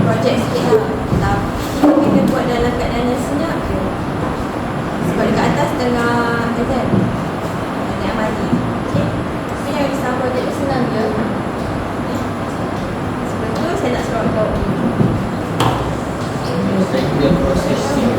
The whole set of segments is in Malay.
Projek sikit lah. Tapi kita buat dalam keadaan yang senyap je. Sebab dekat atas tengah exam, tengah mandi. Okay. Tapi yang risau projek tu senang je. Sebab tu saya nak suruh kau Regular processing.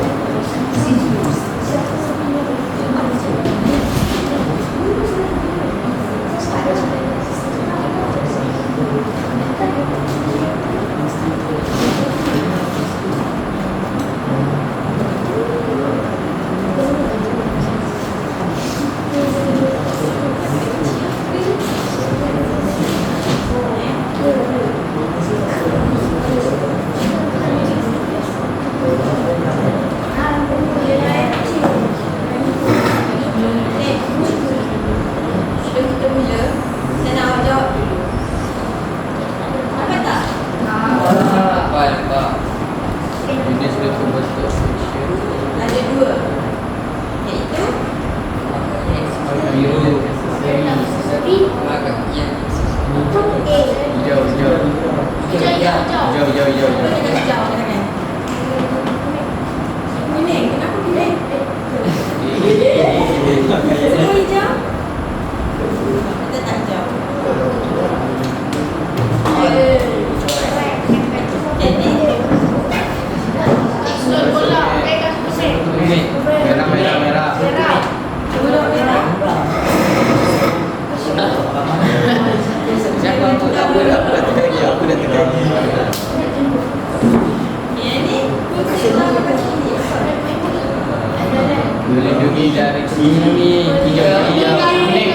Melindungi dari sini hijau kuning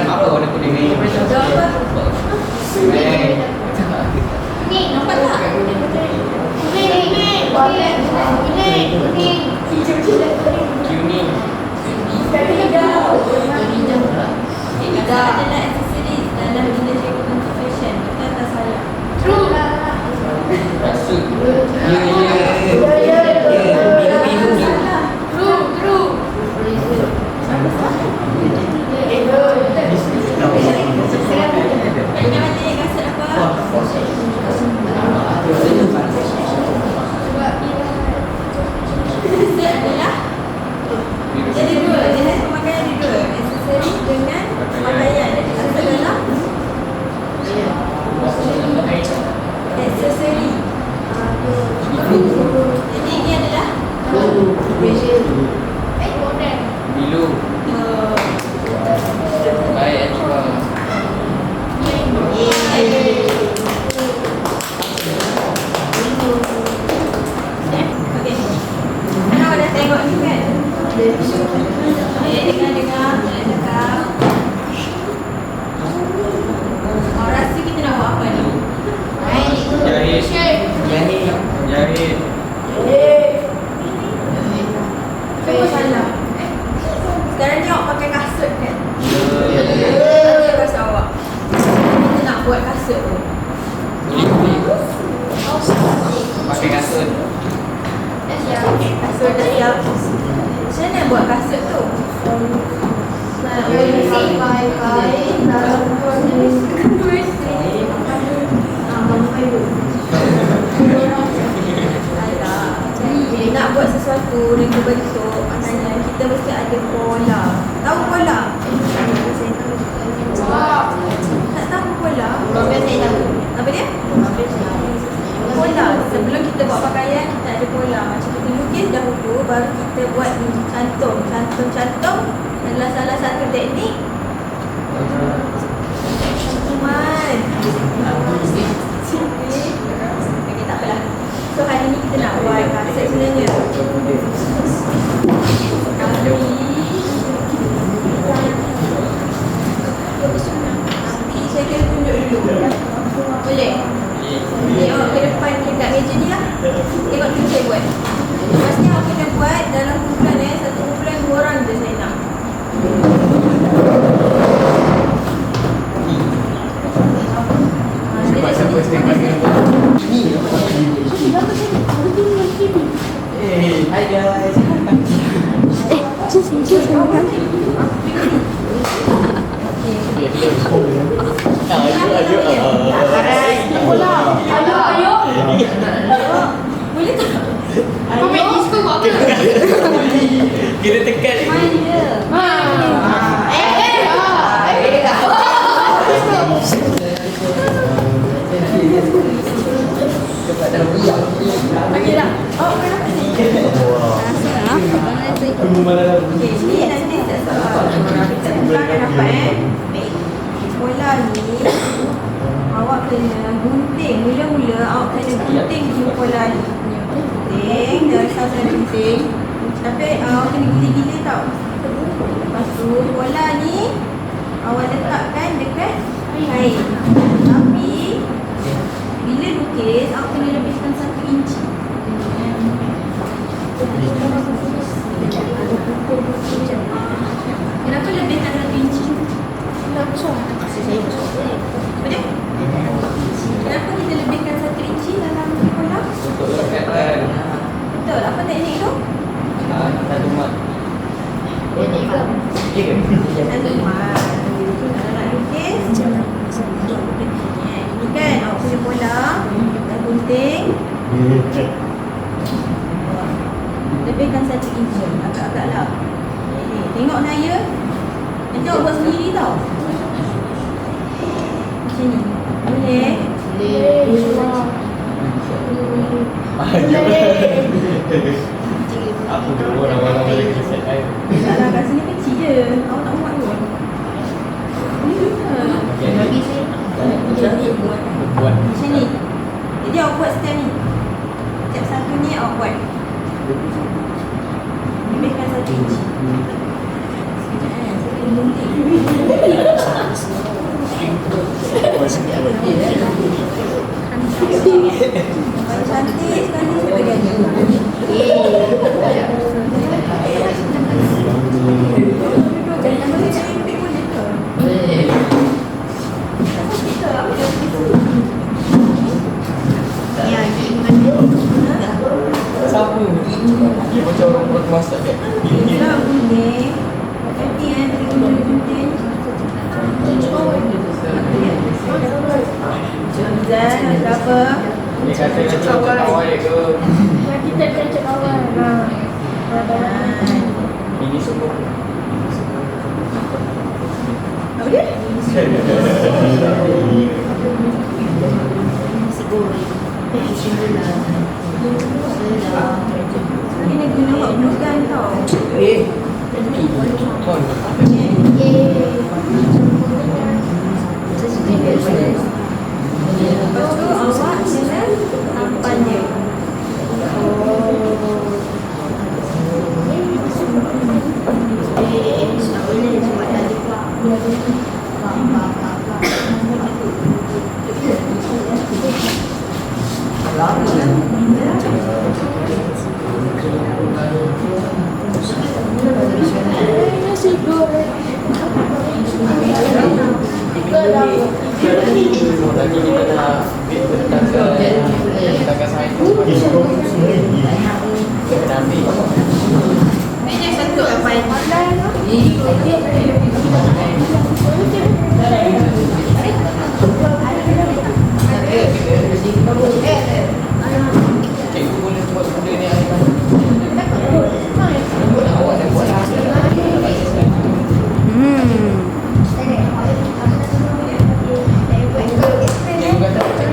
apa warna kuning ni? Ni nampak tak? Kuning. Kuning. Hijau adalah aksesoris dalam industri fashion. Kita tak salah. True. Rasuk. Jadi dua, jenis pemakaian ada dua. Aksesori dengan pakaian. Asal dalam aksesori. Jadi ini adalah Bilu. Baik Anika. Okey. Anak dah tengok ni kan? Dengar, saya cakap. Rasa kita nak buat apa ni? Jahit. Semua salah. Sekarang ni awak pakai kasut kan? Tanya pasal awak. Kita nak buat kasut tu. Pakai kasut. Kasut dah siap. Macam mana buat kasut tu? Jadi nak buat sesuatu dengan bentuk, maknanya kita mesti ada pola. Tahu pola? Tak tahu pola? Apa dia? Pola. Sebelum kita buat pakaian, kita ada pola. Macam kita lukis dahulu, baru kita buat cantum. Cantum adalah salah satu teknik cantuman. Okey, tak apalah. So hari ni kita nak buat kasut sebenarnya. Tapi saya kena tunjuk dulu. Boleh? Tengok ke depan dekat meja ni lah. Tengok dulu saya buat. Lepas ni awak kena buat dalam kumpulan satu kumpulan 2 orang je saya nak. Siapa Boleh tak? Kau main disco buat apa? Kira tekan. Main dia. Okey dah. Oh, kau dapat ni. Okey, ni nanti tak akan dapat bola ni awak kena gunting. Mula-mula awak kena gunting bola ni. Gunting, dari satu gunting. Tapi awak kena gila-gila tau. Lepas tu bola ni awak letakkan dekat air. Tapi bila lukis awak kena lebihkan 1 inci. Kenapa lebihkan 1 inci? Apa dia? Kenapa kita lebihkan 1 inci dalam bola? Untuk lekatkan. Betul, apa teknik tu? Satu mat. Ya ke? Satu mat. Kalau nak lukis, ini kan awak punya bola, dah gunting. Lebihkan 1 inci, agak-agak lah. Tengok Naya. Nanti awak buat sendiri tau. Macam ni. Boleh? Apa tu orang-orang boleh kisah air. Tak lah, kat sini kecil je. Awak tak muat pun. Jadi buat macam ni. Jadi awak buat setiap ni. Setiap satu ni awak buat. Lebihkan 1 inci. Sekejap saya kena gunting. Kalau cantik sekali saya bagi aja. Jangan boleh cari pik boleh ke? Siapa? Dia macam orang buat masak kan? Dah gunting. Nanti gunting. Jamzan, ada apa? Dia kata macam kawai ke? Kita cek kawan. Ini semua. Apa dia? Ini guna hot glue gun tau. Lepas tu awak kena tampan dia. Nasi goreng. Lagi kita nak letakkan sains tu. Kita kena ambil. Ini satu apa yang Cikgu boleh buat benda ni awak dah buat. Cikgu kata macam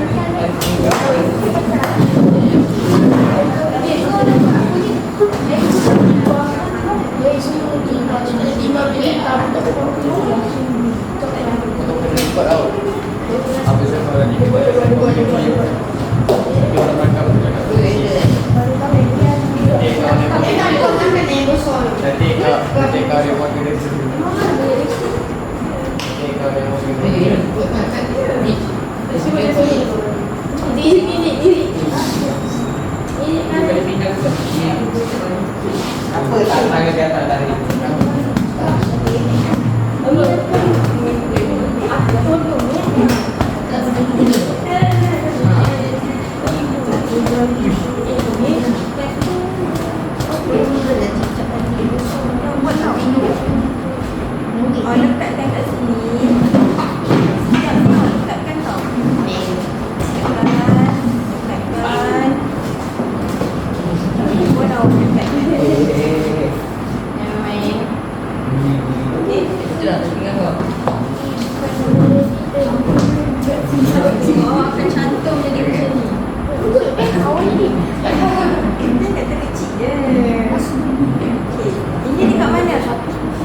cepat tau. Apa sebab lagi kita orang tangkap nanti kau dia buat dia apa tangan di atas tadi. buat tau?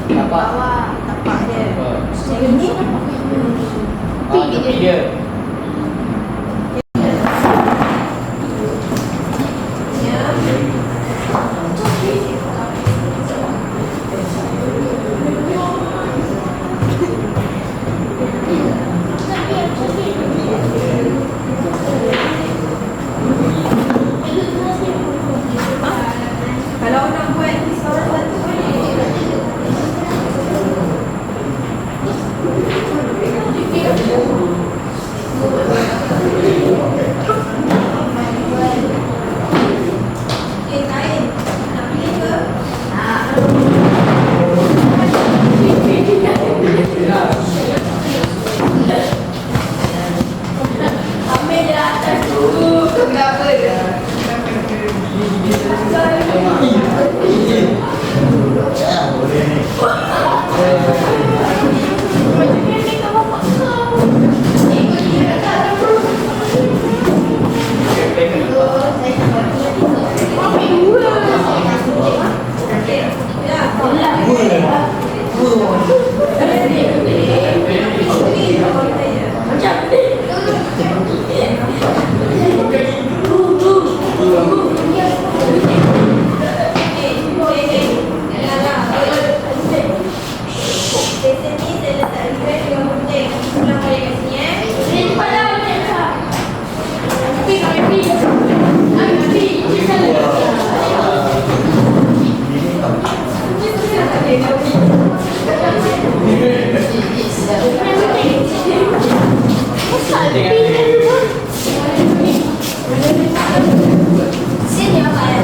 Tapak. Bawah tapak dia. Yang ini Tepi dia. kalau nak buat seorang satu boleh. Kain. Nak pilih ke? Ambil dia atas tu. Kenapa dia? Macam ni kat bapak kau. Ambil dua. Macam ni. Ni pada macam tak. Tapi kami pergi. Kami pergi. Sini apa ya?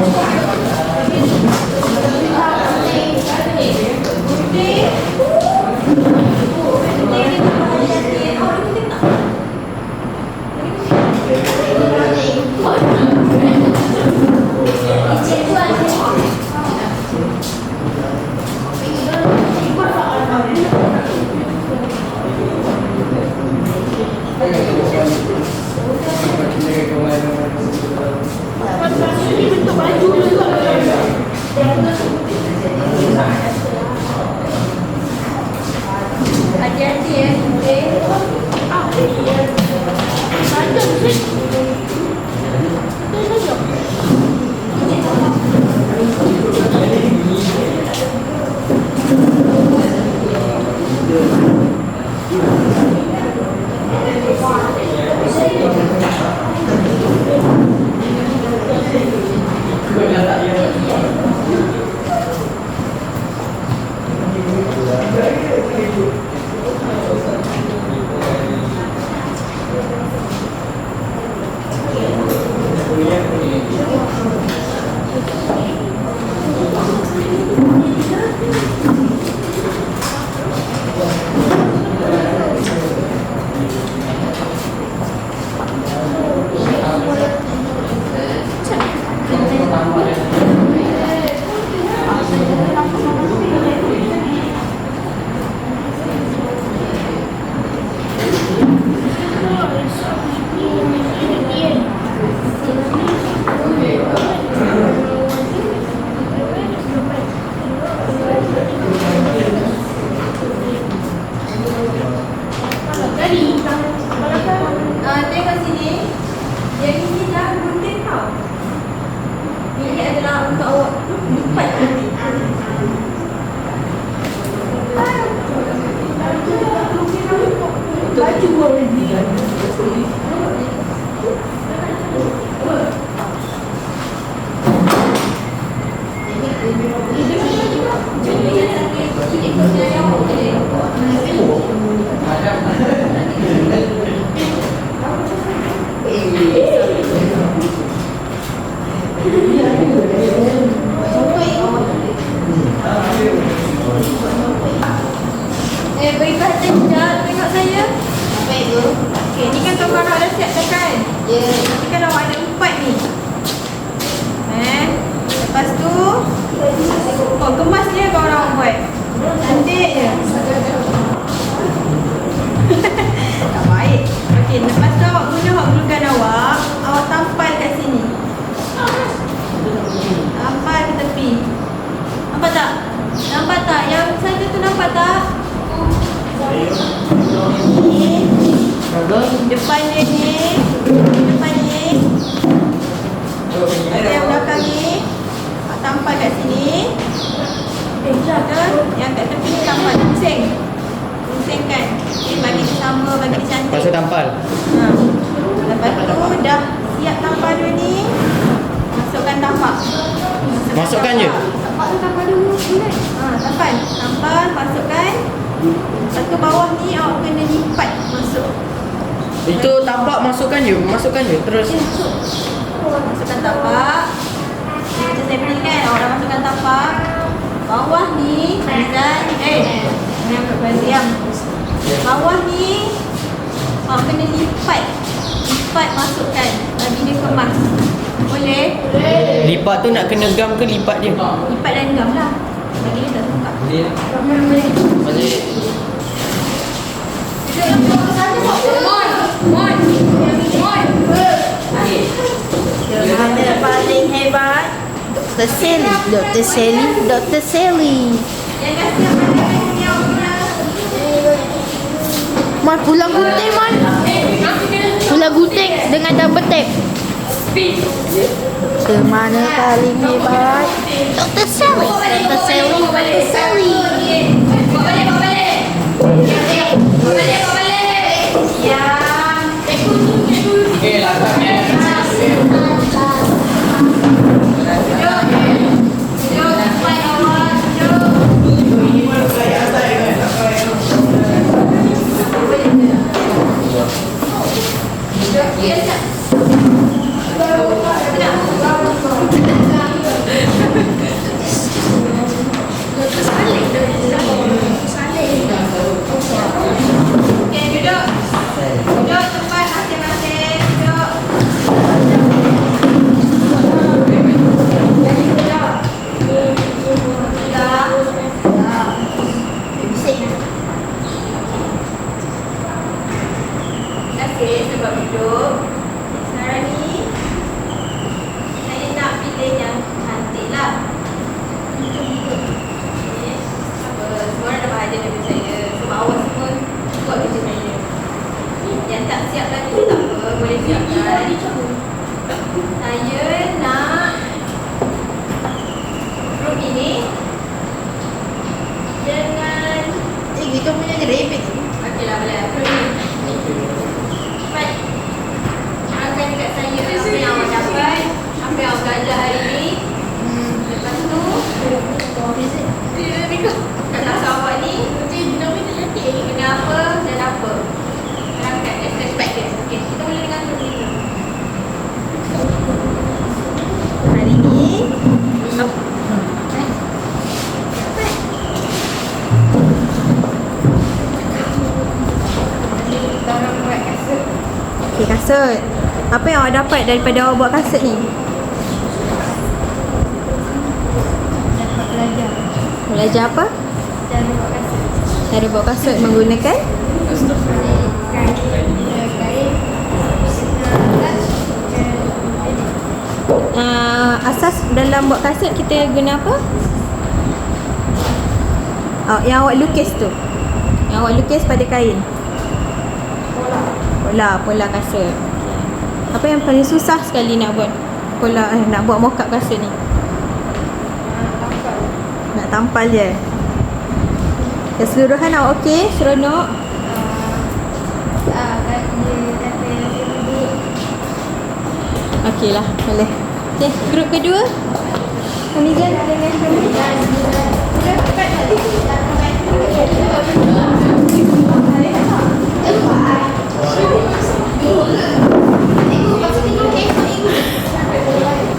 Ini bentuk baju juga. Hati-hati ya. Ah, macam ni. Tengok sini. Yang ini dah gunting tau. Ini adalah untuk awak lipat nanti. Baju already. Beri perhatian sekejap. Tengok saya. Apa itu? Okey, ni kan toko awak dah siap dah kan? Ya. Nanti kan awak ada empat ni. Lepas tu kemas dia kau orang buat. Cantik je. Tak baik. Okey, lepas tu awak guna hot glue gun awak tampal kat sini. Tampal ke tepi. Nampak tak? Nampak tak? Yang satu tu Depan dia ni. Depan ni. Yang belakang ni. Tampal kat sini. Betul. Yang kat tepi ni tampal. Pusing. Pusingkan. Okay, bagi dia sama, bagi dia cantik. Pasal tampal. Lepas tu dah siap tampal dia ni. Masukkan tapak. Masukkan je? Tapak tu tapak dulu. Tampal. Tampal, masukkan. Lepas tu bawah ni awak kena lipat masuk. Itu tapak masukkan je. Masukkan je. Terus. Masukkan tapak. Macam saya beri kan, awak dah masukkan tapak. Bawah ni Zan, diam. Bawah ni awak kena lipat. Lipat masukkan. Bagi dia kemas. Boleh? Lipat tu nak kena gam ke lipat je? Lipat dan gam lah. Bagi dia tak suka. Mana paling hebat? Dr. Sally. Dr. Sally. Dr. Sally. Yang kasi yang mana ni awak punya? Man, pulang gunting, Man. Pulang gunting dengan double tape. Kemana paling hebat? Dr. Sally. Dr. Sally. Dr. Sally. Okey, laksannya. Okey, duduk. Duduk tempat masing-masing. Duduk. Terima kasih sebab duduk. Sekarang ni saya nak pilih yang cantik lah. Okay. Apa, semua orang dah bahagia dengan saya. Sebab awak semua buat kerja saya. Yang tak siap lagi tak apa, boleh siapkan. Saya nak grup ini dengan Kita punya rebet. okeylah boleh. Grup ini. Baik. Terangkan dekat saya apa yang awak dapat, apa yang awak belajar hari ni. Lepas tu kat rasa awak ni kenapa dan apa. Terangkan expected. Okey, kita mula dengan grup ini. Hari ni okey, kasut. Apa yang awak dapat daripada awak buat kasut ni? Dapat belajar. Belajar apa? Cara buat kasut. Cara buat kasut menggunakan? Asas dalam buat kasut kita guna apa? Oh, yang awak lukis tu. Yang awak lukis pada kain. Pola kasut. Apa yang paling susah sekali nak buat nak buat mock-up kasut ni? Nak tampal je. Keseluruhan awak okey? Seronok? Okeylah, boleh. Okey, grup kedua. Hamizan dengan Hamizan.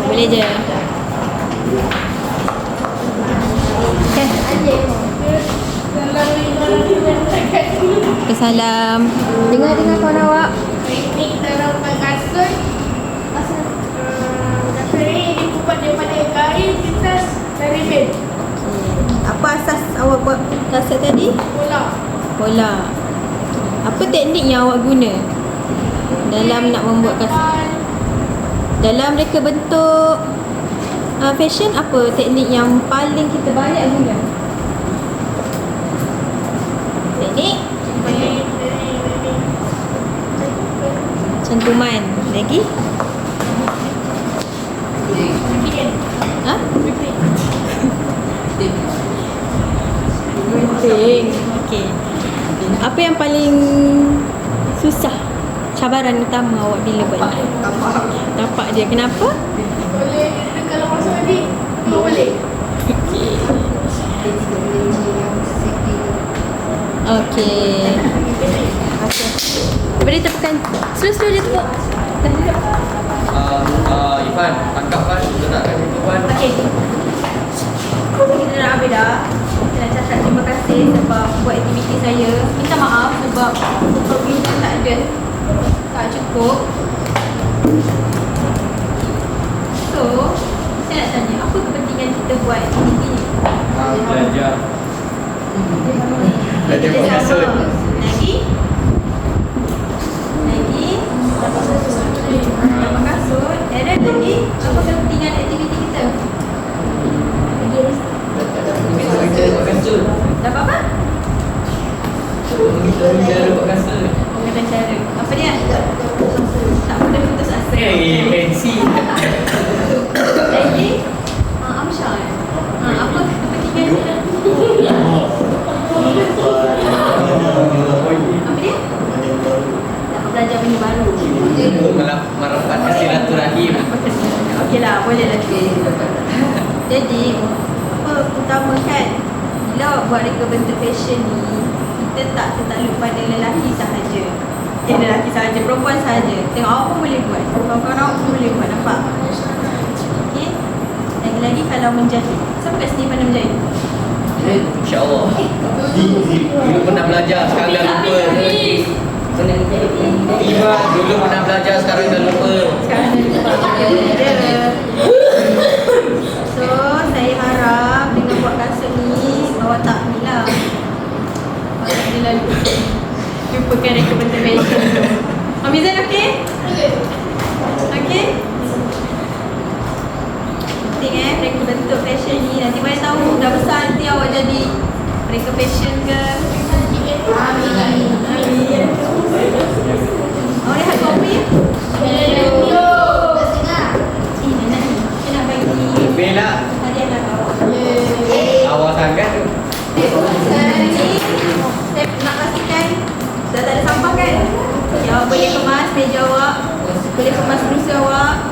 Boleh je. Okay. Salam. Dengar kawan awak. Teknik dalam kasut. Kasut ni dibuat daripada kain kita dari bed. Apa asas awak buat kasut tadi? Pola. Apa teknik yang awak guna dalam nak membuat kasut? Dalam reka bentuk fashion, apa teknik yang paling kita banyak guna? Teknik Cantuman. Lagi? Ha? Gunting. Okey. Apa yang paling susah? Cabaran utama awak bila buat ni? Tapak dia. Kenapa? Boleh kalau masuk tadi. Boleh. Okey. Okey. Beri tepukan. Slow-slow je tepuk. Ivan, tangkap Van. Kita nak kasi tu Van. Okey. Kita dah habis dah. Saya nak cakap terima kasih sebab buat aktiviti saya. Minta maaf sebab supervision tak ada. Tak cukup. So, saya nak tanya, apa kepentingan kita buat aktiviti ni? Belajar. Belajar buat kasut. Lagi? Lagi? Dapat kasut. Dan lagi, apa kepentingan aktiviti kita? Kita buat kasut. Dapat apa? Kita cara buat kasut. Pengenalan cara. Apa dia? Tak boleh putus asa. Fancy. Lagi? Amsyar. Apa kepentingan kita? Apa dia? Dapat belajar benda baru. Merapatkan silaturahim. Okeylah, boleh lagi. Jadi, apa utama kan? Bila buat reka bentuk fashion ni, kita tak tertakluk pada lelaki sahaja. Lelaki sahaja, perempuan sahaja. Tengok awak pun boleh buat. Kawan-kawan awak pun boleh buat, nampak? Okey. Lagi-lagi kalau menjahit. Siapa kat sini pandai menjahit? InsyaAllah. Dulu pernah belajar, sekarang dah lupa. Ivan, dulu pernah belajar, sekarang dah lupa. Sekarang ada. So, saya harap dengan buat kasut ni, awak tak ni lah. Awak tak ni lalu. Lupakan reka bentuk fashion tu. Amizan okey? Okey? Penting reka bentuk fashion ni. Nanti mana tahu dah besar nanti awak jadi reka fashion ke? Amin. Amin. Awak lihat kopi? Hello. Nak bagi Bella, hadiah lah awak. awak sangat tu. Sekarang ni saya nak pastikan dah tak ada sampah kan? Ya, awak boleh kemas meja awak, boleh kemas kerusi awak,